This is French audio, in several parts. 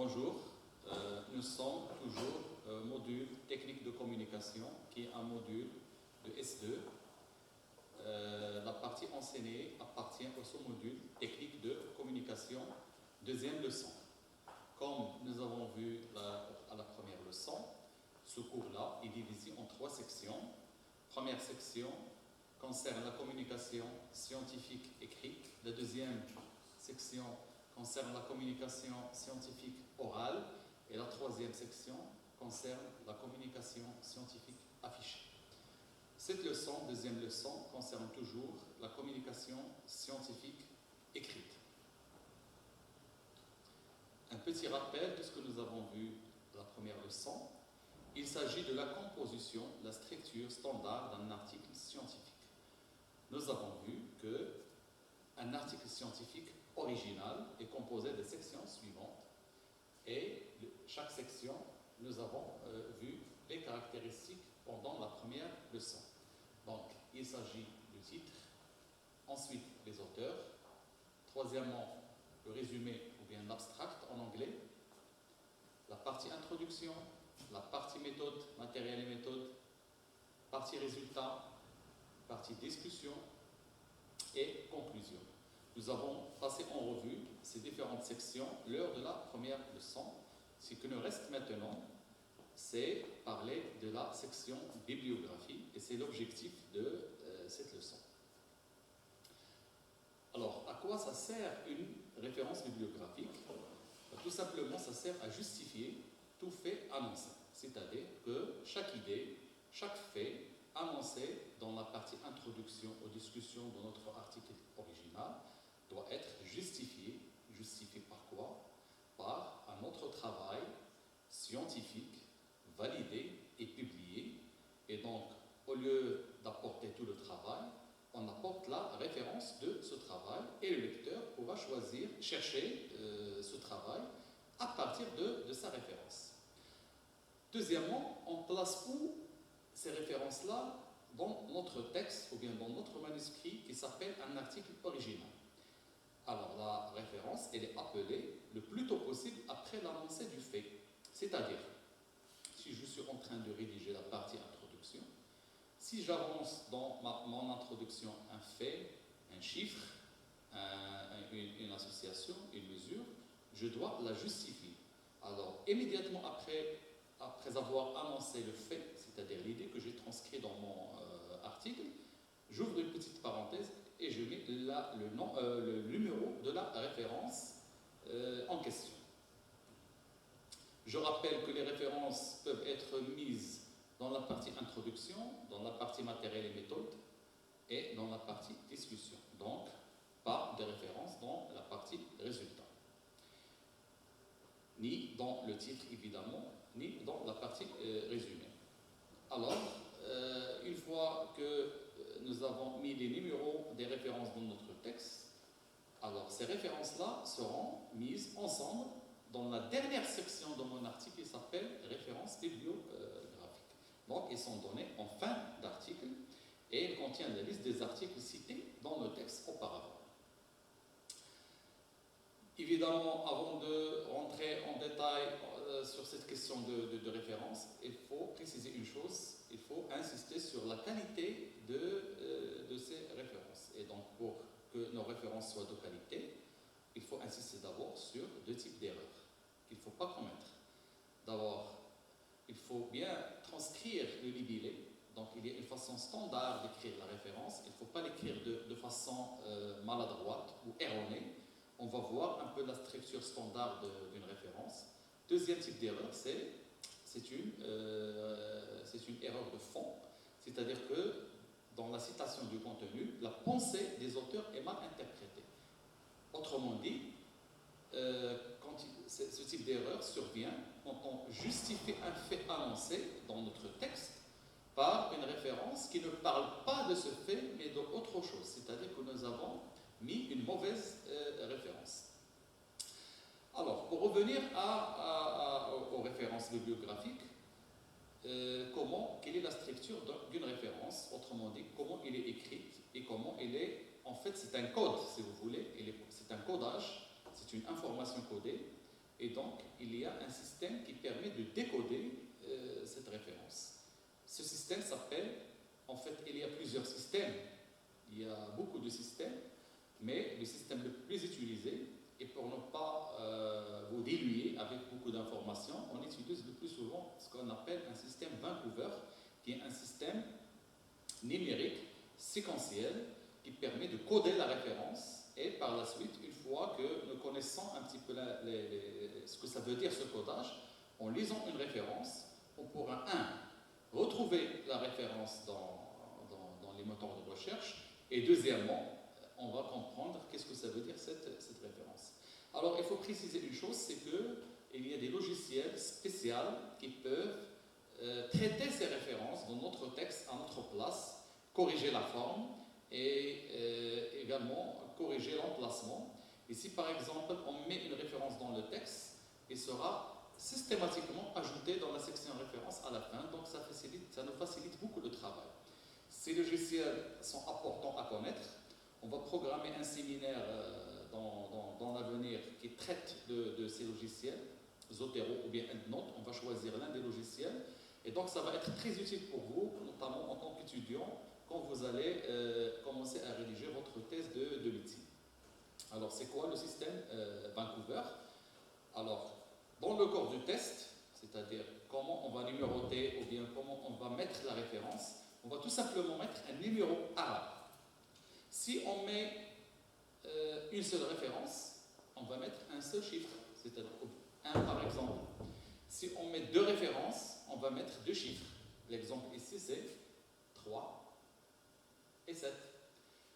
Bonjour, nous sommes toujours au module technique de communication qui est un module de S2. La partie enseignée appartient au sous-module technique de communication, deuxième leçon. Comme nous avons vu à la première leçon, ce cours-là est divisé en 3 sections. Première section concerne la communication scientifique écrite. La deuxième section concerne la communication scientifique orale. Et la troisième section concerne la communication scientifique affichée. Cette leçon, deuxième leçon, concerne toujours la communication scientifique écrite. Un petit rappel de ce que nous avons vu à la première leçon. Il s'agit de la composition, la structure standard d'un article scientifique. Nous avons vu qu'un article scientifique original est composé des sections suivantes. Et chaque section, nous avons vu les caractéristiques pendant la première leçon. Donc, il s'agit du titre, ensuite les auteurs, troisièmement, le résumé ou bien l'abstract en anglais, la partie introduction, la partie méthode, matériel et méthode, partie résultat, partie discussion et conclusion. Nous avons passé en revue ces différentes sections lors de la première leçon. Ce qui nous reste maintenant, c'est parler de la section bibliographie et c'est l'objectif de cette leçon. Alors, à quoi ça sert une référence bibliographique? Tout simplement, ça sert à justifier tout fait annoncé. C'est-à-dire que chaque idée, chaque fait annoncé dans la partie introduction aux discussions de notre article original doit être justifié. Justifié par quoi? Par un autre travail scientifique, validé et publié. Et donc, au lieu d'apporter tout le travail, on apporte la référence de ce travail et le lecteur pourra choisir, chercher ce travail à partir de sa référence. Deuxièmement, on place où ces références-là dans notre texte ou bien dans notre manuscrit qui s'appelle un article original. Alors la référence, elle est appelée le plus tôt possible après l'annoncé du fait. C'est-à-dire, si je suis en train de rédiger la partie introduction, si j'avance dans mon introduction un fait, un chiffre, une association, une mesure, je dois la justifier. Alors, immédiatement après avoir annoncé le fait, c'est-à-dire l'idée que j'ai transcrite dans mon article, j'ouvre une petite parenthèse et je mets le numéro de la référence en question. Je rappelle que les références peuvent être mises dans la partie introduction, dans la partie matériel et méthode et dans la partie discussion. Donc, pas de référence dans la partie résultat. Ni dans le titre, évidemment, ni dans la partie résumé. Alors, une fois que nous avons mis les numéros des références dans notre texte, alors ces références-là seront mises ensemble dans la dernière section de mon article qui s'appelle références bibliographiques. Donc, ils sont donnés en fin d'article et ils contiennent la liste des articles cités dans le texte auparavant. Évidemment, avant de rentrer en détail sur cette question de référence, il faut préciser une chose, il faut insister sur la qualité de ces références. Et donc, pour que nos références soient de qualité, il faut insister d'abord sur 2 types d'erreurs qu'il ne faut pas commettre. D'abord, il faut bien transcrire le libellé. Donc, il y a une façon standard d'écrire la référence. Il ne faut pas l'écrire de façon maladroite ou erronée. On va voir un peu la structure standard d'une référence. Deuxième type d'erreur, c'est une erreur de fond. C'est-à-dire que dans la citation du contenu, la pensée des auteurs est mal interprétée. Autrement dit, ce type d'erreur survient quand on justifie un fait annoncé dans notre texte par une référence qui ne parle pas de ce fait, mais d'autre chose. C'est-à-dire que nous avons mis une mauvaise référence. Alors, pour revenir aux références bibliographiques, quelle est la structure d'une référence? Autrement dit, comment elle est écrite et comment elle est... En fait, c'est un code, si vous voulez, c'est un codage, c'est une information codée. et donc il y a un système qui permet de décoder cette référence. Ce système s'appelle, en fait, il y a plusieurs systèmes, il y a beaucoup de systèmes, mais le système le plus utilisé, et pour ne pas vous diluer avec beaucoup d'informations, on utilise le plus souvent ce qu'on appelle un système Vancouver, qui est un système numérique, séquentiel, qui permet de coder la référence, et par la suite, une fois que nous connaissons un petit peu ce que ça veut dire ce codage, en lisant une référence, on pourra, retrouver la référence dans les moteurs de recherche, et deuxièmement, on va comprendre qu'est-ce que ça veut dire cette référence. Alors, il faut préciser une chose, c'est qu'il y a des logiciels spéciaux qui peuvent traiter ces références dans notre texte à notre place, corriger la forme et également corriger l'emplacement. Et si par exemple on met une référence dans le texte, il sera systématiquement ajouté dans la section référence à la fin, donc ça nous facilite beaucoup le travail. Ces logiciels sont importants à connaître. On va programmer un séminaire dans l'avenir qui traite de ces logiciels, Zotero ou bien EndNote. On va choisir l'un des logiciels. Et donc, ça va être très utile pour vous, notamment en tant qu'étudiant, quand vous allez commencer à rédiger votre thèse de médecine. Alors, c'est quoi le système Vancouver? Alors, dans le corps du test, c'est-à-dire comment on va numéroter ou bien comment on va mettre la référence, on va tout simplement mettre un numéro arabe. Si on met une seule référence, on va mettre un seul chiffre, c'est-à-dire 1 par exemple. Si on met 2 références, on va mettre 2 chiffres. L'exemple ici, c'est 3 et 7.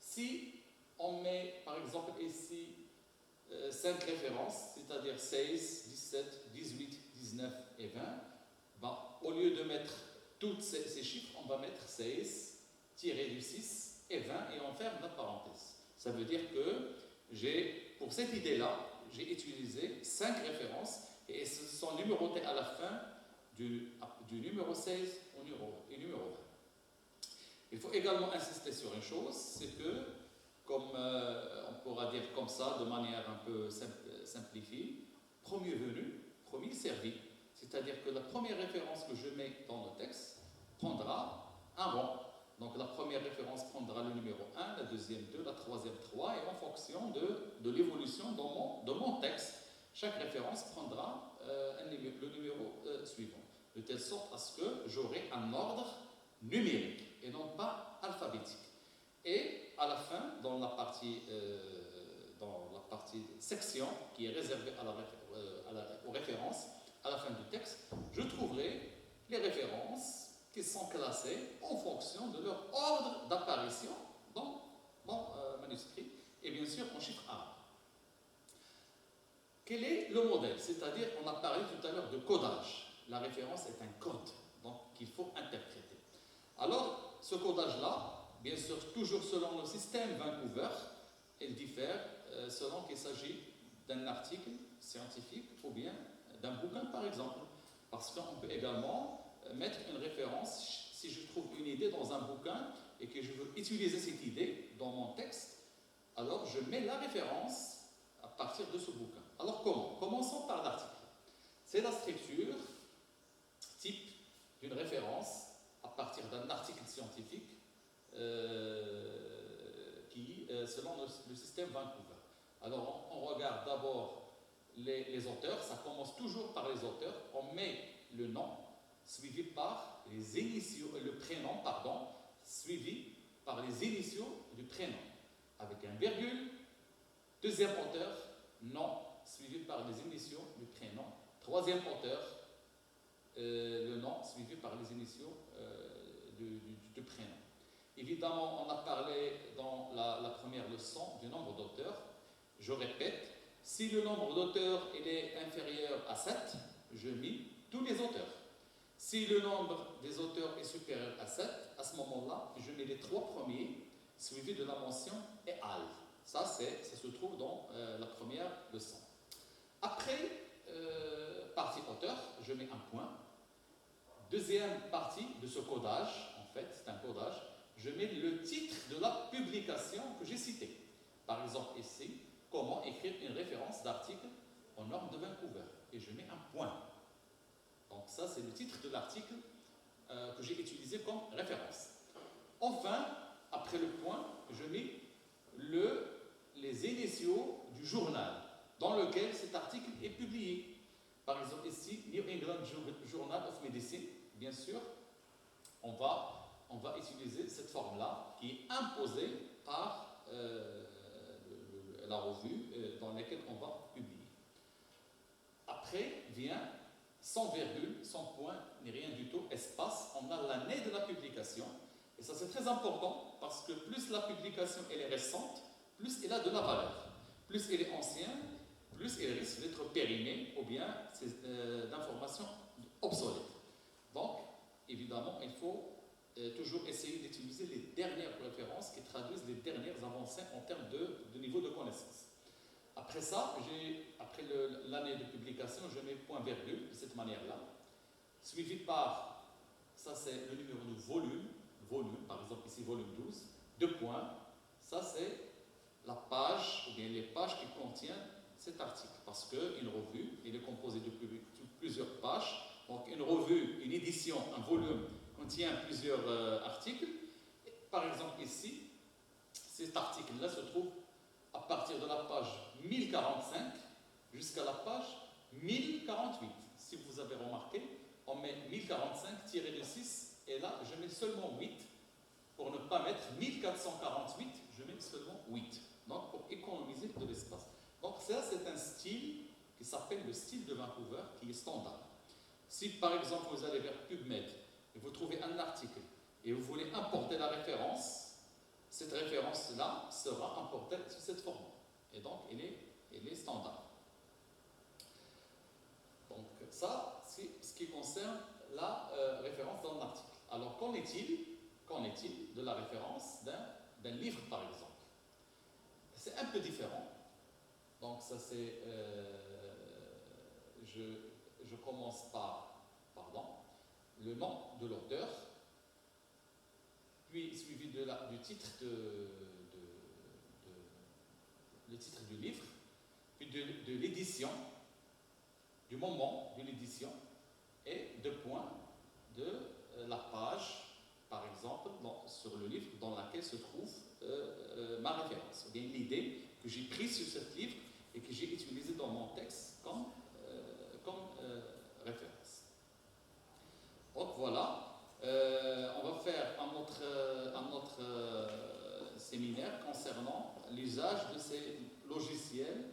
Si on met, par exemple, ici 5 références, c'est-à-dire 16, 17, 18, 19 et 20, ben, au lieu de mettre tous ces chiffres, on va mettre 16, tiré du 6 et 20 et on ferme la parenthèse. Ça veut dire que pour cette idée-là, j'ai utilisé 5 références et elles sont numérotées à la fin du numéro 16 au numéro 20. Il faut également insister sur une chose, c'est que, comme on pourra dire comme ça, de manière un peu simplifiée, premier venu, premier servi. C'est-à-dire que la première référence que je mets dans le texte prendra un rang. Donc la première référence prendra le numéro 1, la deuxième 2, la troisième 3, et en fonction de l'évolution de mon texte, chaque référence prendra le numéro suivant, de telle sorte à ce que j'aurai un ordre numérique et non pas alphabétique. Et à la fin, dans la partie section qui est réservée aux références, à la fin du texte, je trouverai les références qui sont classées en fonction de leur ordre d'apparition dans mon manuscrit et bien sûr en chiffre arabe. Quel est le modèle? C'est-à-dire, on a parlé tout à l'heure de codage. La référence est un code, donc qu'il faut interpréter. Alors, ce codage-là, bien sûr, toujours selon le système Vancouver, il diffère selon qu'il s'agit d'un article scientifique ou bien d'un bouquin, par exemple. Parce qu'on peut également mettre une référence, si je trouve une idée dans un bouquin et que je veux utiliser cette idée dans mon texte, alors je mets la référence à partir de ce bouquin. Alors comment? Commençons par l'article. C'est la structure type d'une référence à partir d'un article scientifique selon le système Vancouver. Alors on regarde d'abord les auteurs, ça commence toujours par les auteurs, on met le nom suivi par les initiaux, le prénom, pardon, suivi par les initiaux du prénom, avec un virgule, deuxième auteur, nom, suivi par les initiaux du prénom, troisième auteur, le nom, suivi par les initiaux du prénom. Évidemment, on a parlé dans la première leçon du nombre d'auteurs. Je répète, si le nombre d'auteurs est inférieur à 7, je mets tous les auteurs. Si le nombre des auteurs est supérieur à 7, à ce moment-là, je mets les 3 premiers, suivis de la mention « et al ». Ça se trouve dans la première leçon. Après, partie auteur, je mets un point. Deuxième partie de ce codage, en fait, c'est un codage, je mets le titre de la publication que j'ai citée. Par exemple, ici, comment écrire une référence d'article aux normes de Vancouver. Et je mets un point. Donc ça, c'est le titre de l'article que j'ai utilisé comme référence. Enfin, après le point, je mets les initiaux du journal dans lequel cet article est publié. Par exemple, ici, New England Journal of Medicine, bien sûr, on va utiliser cette forme-là qui est imposée par la revue dans laquelle on va publier. Après vient sans virgule, sans point, ni rien du tout, espace, on a l'année de la publication. Et ça, c'est très important parce que plus la publication elle est récente, plus elle a de la valeur. Plus elle est ancienne, plus elle risque d'être périmée ou bien d'informations obsolètes. Donc, évidemment, il faut toujours essayer d'utiliser les dernières références qui traduisent les dernières avancées en termes de niveau de connaissance. Après ça, après l'année de publication, je mets point virgule de cette manière-là, suivi par, ça c'est le numéro de volume, par exemple ici volume 12, 2 points, ça c'est la page, ou bien les pages qui contiennent cet article, parce qu'une revue, il est composé de plusieurs pages, donc une revue, une édition, un volume contient plusieurs articles. Par exemple ici, cet article-là se trouve à partir de la page 1045 jusqu'à la page 1048. Si vous avez remarqué, on met 1045-6 et là je mets seulement 8. Pour ne pas mettre 1448, je mets seulement 8. Donc pour économiser de l'espace. Donc ça c'est un style qui s'appelle le style de Vancouver qui est standard. Si par exemple vous allez vers PubMed et vous trouvez un article et vous voulez importer la référence, cette référence-là sera importée sous cette forme. Et donc, elle est standard. Donc, ça, c'est ce qui concerne la référence dans l'article. Alors, qu'en est-il de la référence d'un livre, par exemple? C'est un peu différent. Donc, ça, c'est... je commence par, le nom de l'auteur, puis suivi du titre le titre du livre, puis de l'édition, du moment de l'édition, et 2 points de la page, par exemple, sur le livre dans laquelle se trouve ma référence, ou bien l'idée que j'ai prise sur ce livre et que j'ai utilisée dans mon texte comme référence. Donc voilà. On va faire un autre séminaire concernant l'usage de ces logiciels,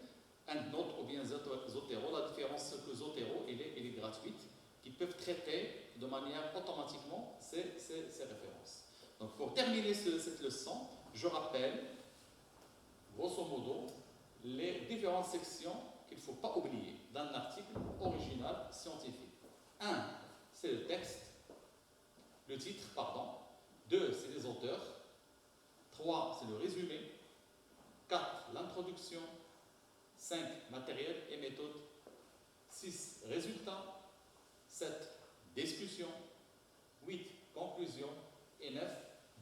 EndNote ou bien Zotero. La différence, c'est que Zotero, elle est gratuite, qui peuvent traiter de manière automatiquement ces références. Donc pour terminer cette leçon, je rappelle, grosso modo, les différentes sections qu'il ne faut pas oublier d'un article original scientifique. 1, c'est le texte. Le titre, pardon. 2, c'est les auteurs. 3, c'est le résumé. 4, l'introduction. 5, matériel et méthode. 6, résultats. 7, discussion. 8, conclusion. Et 9,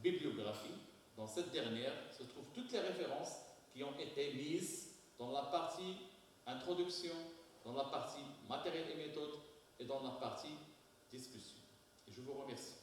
bibliographie. Dans cette dernière se trouvent toutes les références qui ont été mises dans la partie introduction, dans la partie matériel et méthode et dans la partie discussion. Et je vous remercie.